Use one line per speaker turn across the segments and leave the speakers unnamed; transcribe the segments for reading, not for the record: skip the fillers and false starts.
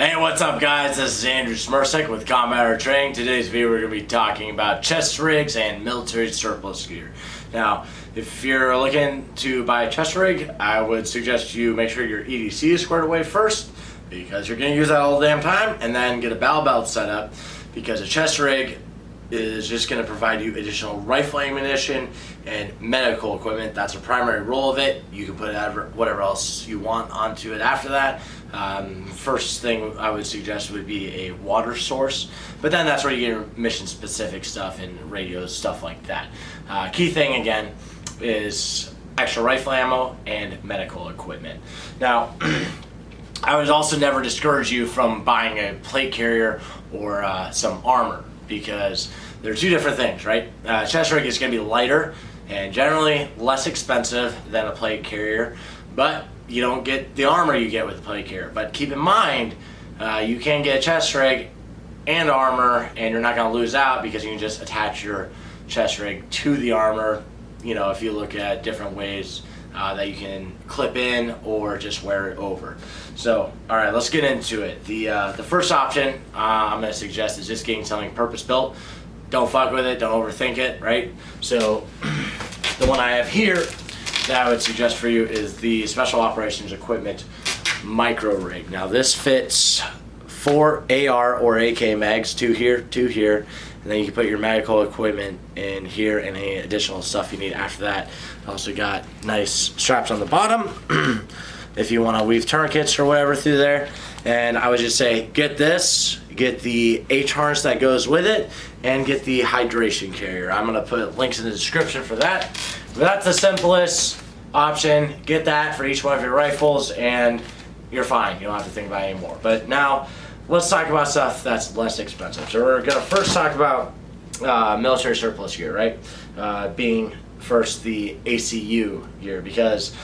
Hey, what's up guys? This is Andrew Smirsick with Combat Training. Today's video we're going to be talking about chest rigs and military surplus gear. Now, if you're looking to buy a chest rig, I would suggest you make sure your EDC is squared away first, because you're going to use that all the damn time, and then get a battle belt set up, because a chest rig is just going to provide you additional rifle ammunition and medical equipment. That's the primary role of it. You can put whatever else you want onto it after that. First thing I would suggest would be a water source, but then that's where you get your mission specific stuff and radios, stuff like that. Key thing again is extra rifle ammo and medical equipment. Now, I would also never discourage you from buying a plate carrier or some armor, because they're two different things, right? Chest rig is going to be lighter and generally less expensive than a plate carrier, but you don't get the armor you get with the plate carrier. But keep in mind, you can get a chest rig and armor, and you're not going to lose out, because you can just attach your chest rig to the armor. You know, if you look at different ways that you can clip in or just wear it over. So, all right, let's get into it. The first option I'm going to suggest is just getting something purpose built. Don't fuck with it, don't overthink it, right? So, the one I have here that I would suggest for you is the Special Operations Equipment Micro Rig. Now, this fits 4 AR or AK mags, 2 here, 2 here, and then you can put your medical equipment in here and any additional stuff you need after that. Also got nice straps on the bottom if you want to weave tourniquets or whatever through there. And I would just say get this, get the H harness that goes with it, and get the hydration carrier. I'm going to put links in the description for that. But that's the simplest option. Get that for each one of your rifles and you're fine. You don't have to think about it anymore. But now let's talk about stuff that's less expensive. So we're going to first talk about military surplus gear, right? Being first the ACU gear, because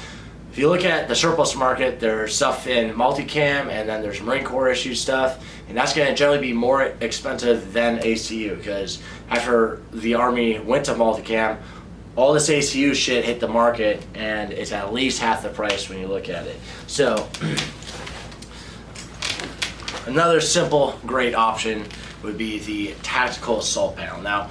if you look at the surplus market, there's stuff in multicam, and then there's Marine Corps issued stuff, and that's going to generally be more expensive than ACU, because after the Army went to multicam, all this ACU shit hit the market, and it's at least half the price when you look at it. So another simple, great option would be the tactical assault panel. Now,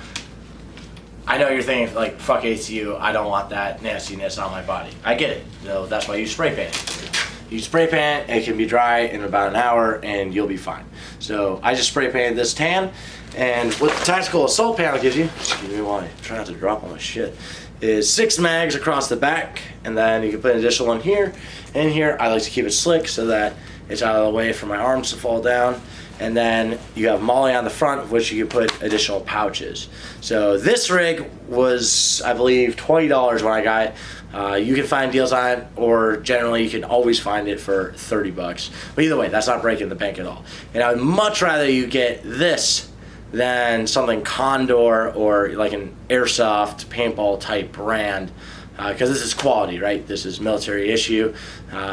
I know you're thinking, like, fuck ACU, I don't want that nastiness on my body. I get it. So that's why you spray paint it. You spray paint, it can be dry in about an hour, and you'll be fine. So I just spray painted this tan, and what the tactical assault panel gives you, excuse me while I try not to drop all my shit, is 6 mags across the back, and then you can put an additional one here and here. I like to keep it slick so that it's out of the way for my arms to fall down. And then you have MOLLE on the front, of which you can put additional pouches. So this rig was, I believe, $20 when I got it. You can find deals on it, or generally you can always find it for 30 bucks. But either way, that's not breaking the bank at all. And I would much rather you get this than something Condor or like an airsoft paintball type brand, because this is quality, right? This is military issue.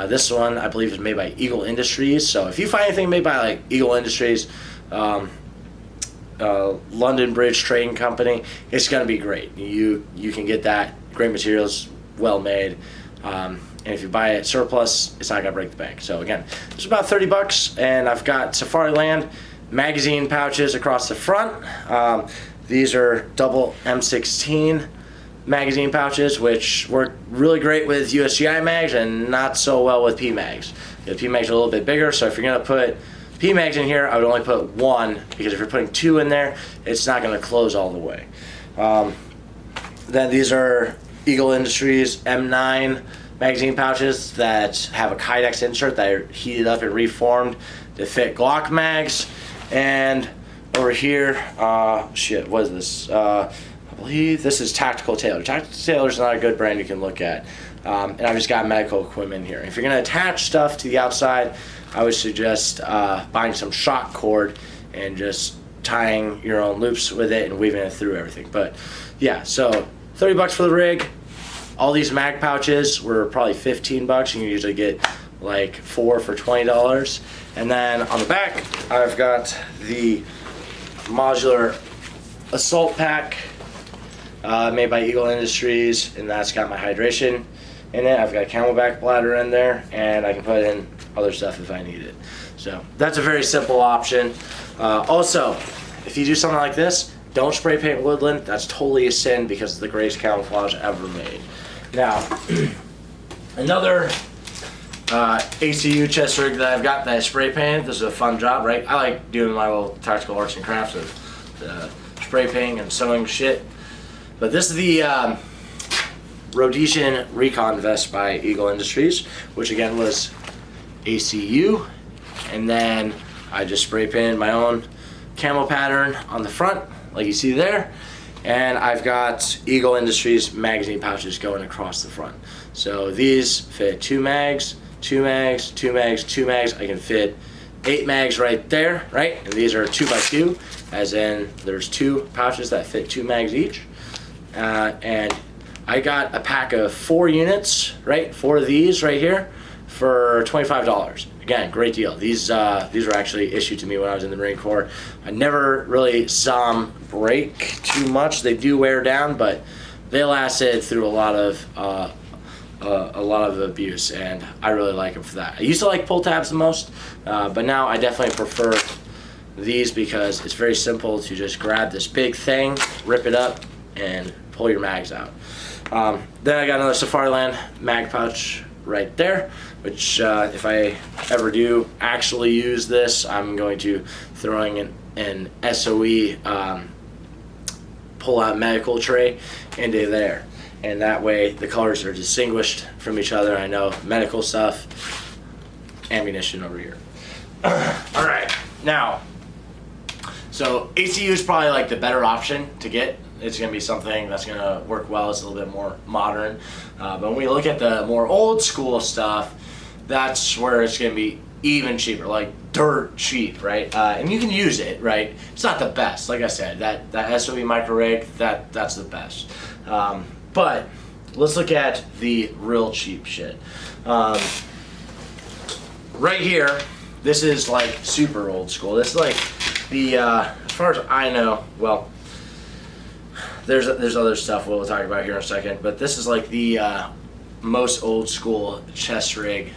This one, I believe, is made by Eagle Industries. So if you find anything made by like Eagle Industries, London Bridge Trading Company, it's going to be great. You can get that. Great materials, well made. And if you buy it surplus, it's not going to break the bank. So again, it's about 30 bucks, and I've got Safariland magazine pouches across the front. These are double M16 magazine pouches, which work really great with USGI mags and not so well with PMags. The PMags are a little bit bigger, so if you're going to put PMags in here, I would only put 1, because if you're putting 2 in there, it's not going to close all the way. Then these are Eagle Industries M9 magazine pouches that have a Kydex insert that are heated up and reformed to fit Glock mags. And over here, what is this? I believe this is Tactical Tailor. Tactical Tailor is not a good brand you can look at. And I've just got medical equipment here. If you're going to attach stuff to the outside, I would suggest buying some shock cord and just tying your own loops with it and weaving it through everything. But yeah, so 30 bucks for the rig. All these mag pouches were probably 15 bucks. You can usually get like 4 for $20. And then on the back, I've got the modular assault pack made by Eagle Industries, and that's got my hydration in it. I've got a Camelback bladder in there, and I can put in other stuff if I need it. So that's a very simple option. Also, if you do something like this, don't spray paint woodland. That's totally a sin because it's the greatest camouflage ever made. Now, another ACU chest rig that I've got that I spray painted. This is a fun job, right? I like doing my little tactical arts and crafts of spray painting and sewing shit. But this is the Rhodesian Recon vest by Eagle Industries, which again was ACU. And then I just spray painted my own camo pattern on the front, like you see there. And I've got Eagle Industries magazine pouches going across the front. So these fit 2 mags, 2 mags, 2 mags, 2 mags. I can fit 8 mags right there, right? And these are 2x2, as in there's 2 pouches that fit 2 mags each. And I got a pack of 4 units, right? 4 of these right here for $25. Again, great deal. These were actually issued to me when I was in the Marine Corps. I never really saw them break too much. They do wear down, but they lasted through a lot of abuse, and I really like them for that. I used to like pull tabs the most, but now I definitely prefer these because it's very simple to just grab this big thing, rip it up, and pull your mags out. Then I got another Safariland Mag Pouch right there, which if I ever do actually use this, I'm going to throwing an SOE pull-out medical tray into there, and that way the colors are distinguished from each other. I know medical stuff, ammunition over here. All right, now, so ACU is probably like the better option to get. It's going to be something that's going to work well. It's a little bit more modern. But when we look at the more old school stuff, that's where it's going to be even cheaper, like dirt cheap, right? And you can use it, right? It's not the best. Like I said, that SOE micro rig, that's the best. But let's look at the real cheap shit. Right here, this is like super old school. This is like the, as far as I know, well, there's other stuff we'll talk about here in a second, but this is like the most old school chest rig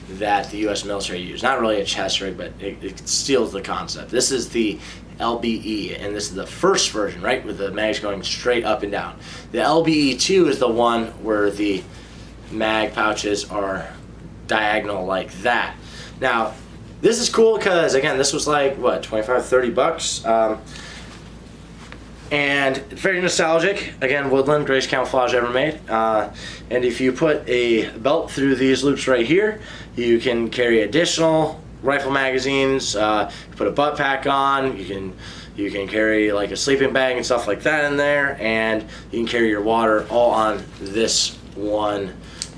that the U.S. military used. Not really a chest rig, but it steals the concept. This is the LBE, and this is the first version, right, with the mags going straight up and down. The LBE2 is the one where the mag pouches are diagonal like that. Now, this is cool because, again, this was like, what, 25, 30 bucks? And it's very nostalgic. Again, woodland, greatest camouflage ever made. And if you put a belt through these loops right here, you can carry additional rifle magazines. You put a butt pack on. You can carry like a sleeping bag and stuff like that in there, and you can carry your water all on this one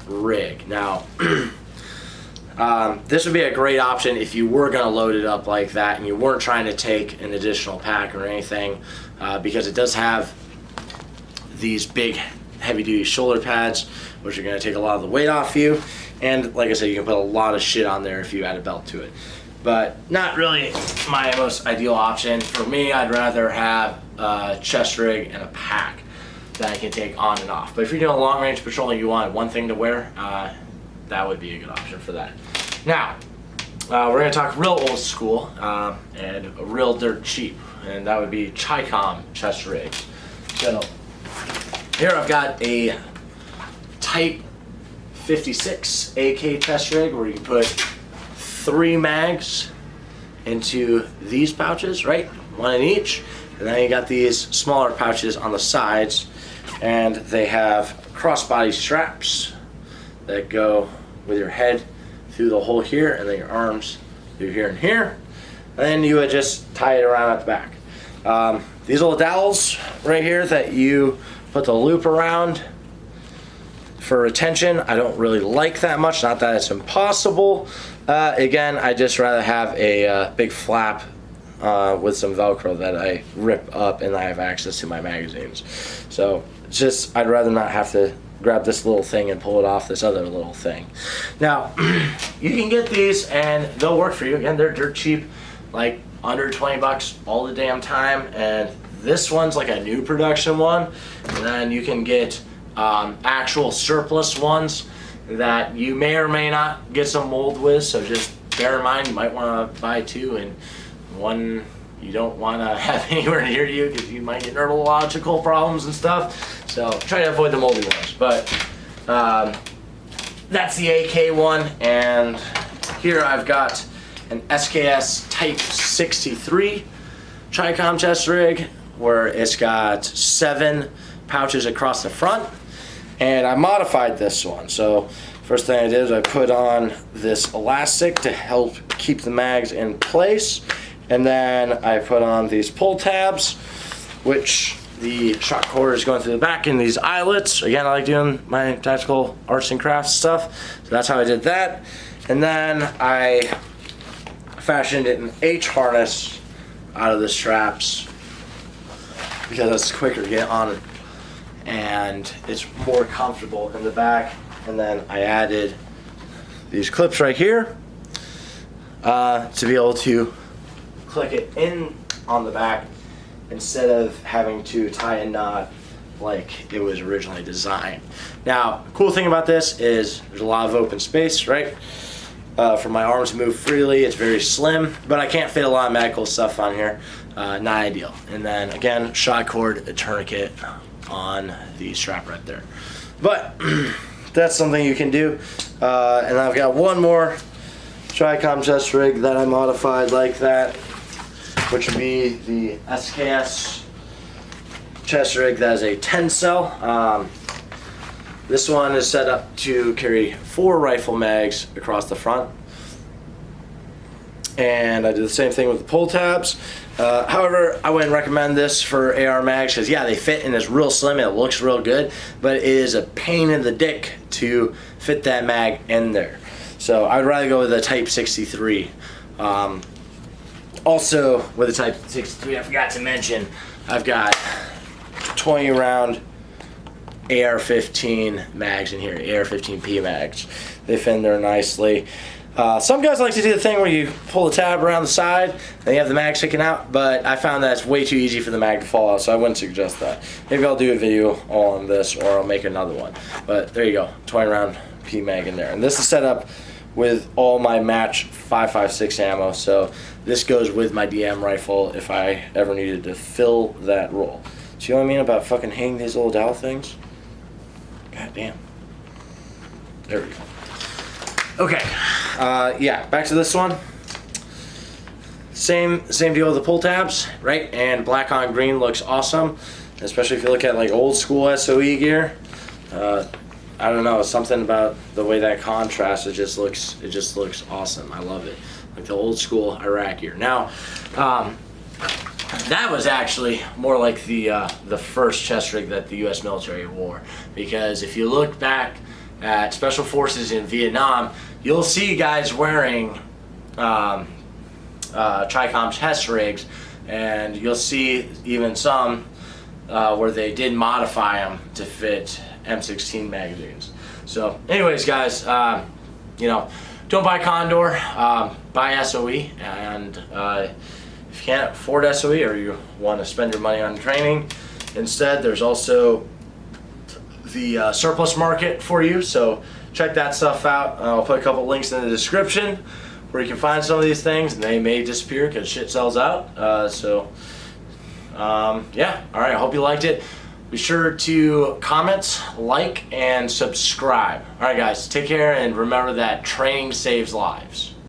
rig. Now, this would be a great option if you were going to load it up like that and you weren't trying to take an additional pack or anything, because it does have these big heavy-duty shoulder pads, which are going to take a lot of the weight off you. And like I said, you can put a lot of shit on there if you add a belt to it. But not really my most ideal option. For me, I'd rather have a chest rig and a pack that I can take on and off. But if you're doing long-range patrolling, you want one thing to wear, that would be a good option for that. Now, we're going to talk real old school and real dirt cheap, and that would be Chicom chest rigs. So here I've got a Type 56 AK chest rig where you can put 3 mags into these pouches, right? 1 in each. And then you got these smaller pouches on the sides, and they have crossbody straps that go with your head through the hole here, and then your arms through here and here. And then you would just tie it around at the back. These little dowels right here that you put the loop around for retention, I don't really like that much. Not that it's impossible. Again, I just rather have a big flap with some Velcro that I rip up and I have access to my magazines. So it's just, I'd rather not have to grab this little thing and pull it off this other little thing. Now, you can get these and they'll work for you. Again, they're dirt cheap, like under 20 bucks all the damn time. And this one's like a new production one. And then you can get actual surplus ones that you may or may not get some mold with, so just bear in mind, you might want to buy two, and one you don't want to have anywhere near you because you might get neurological problems and stuff. So try to avoid the moldy ones. But that's the AK one, and here I've got an Sks Type 63 Chicom Chest Rig, where it's got 7 pouches across the front, and I modified this one. So first thing I did is I put on this elastic to help keep the mags in place, and then I put on these pull tabs, which the shot cord is going through the back in these eyelets. Again, I like doing my tactical arts and crafts stuff, so that's how I did that. And then I fashioned an H harness out of the straps because it's quicker to get on and it's more comfortable in the back. And then I added these clips right here to be able to click it in on the back instead of having to tie a knot like it was originally designed. Now, the cool thing about this is there's a lot of open space, right? For my arms to move freely. It's very slim, but I can't fit a lot of medical stuff on here. Not ideal. And then again, shot cord, a tourniquet on the strap right there. But that's something you can do. And I've got one more Chicom Chest Rig that I modified like that, which would be the Sks Chest Rig. That is a 10 cell. This one is set up to carry 4 rifle mags across the front. And I did the same thing with the pull tabs. However, I wouldn't recommend this for AR mags because, yeah, they fit and it's real slim and it looks real good, but it is a pain in the dick to fit that mag in there. So I'd rather go with a Type 63. Also, with the Type 63, I forgot to mention, I've got 20 round AR-15 mags in here, AR-15P mags. They fit in there nicely. Some guys like to do the thing where you pull the tab around the side and you have the mag sticking out, but I found that it's way too easy for the mag to fall out, so I wouldn't suggest that. Maybe I'll do a video on this or I'll make another one. But there you go, 20 round P mag in there. And this is set up with all my match 5.56 ammo, so this goes with my DM rifle if I ever needed to fill that role. See what I mean about fucking hanging these little dowel things? God damn. There we go. Okay, yeah, back to this one. Same deal with the pull tabs, right? And black on green looks awesome, especially if you look at like old school SOE gear. I don't know, something about the way that contrasts, it just looks awesome. I love it, like the old school Iraq gear. Now, that was actually more like the first chest rig that the U.S. military wore, because if you look back at special forces in Vietnam, you'll see guys wearing Chicom chest rigs, and you'll see even some where they did modify them to fit M16 magazines. So anyways, guys, you know, don't buy Condor, buy SOE, and if you can't afford SOE or you want to spend your money on training instead, there's also the surplus market for you, so check that stuff out. I'll put a couple links in the description where you can find some of these things, and they may disappear because shit sells out. Yeah, alright, I hope you liked it. Be sure to comment, like, and subscribe. Alright guys, take care, and remember that training saves lives.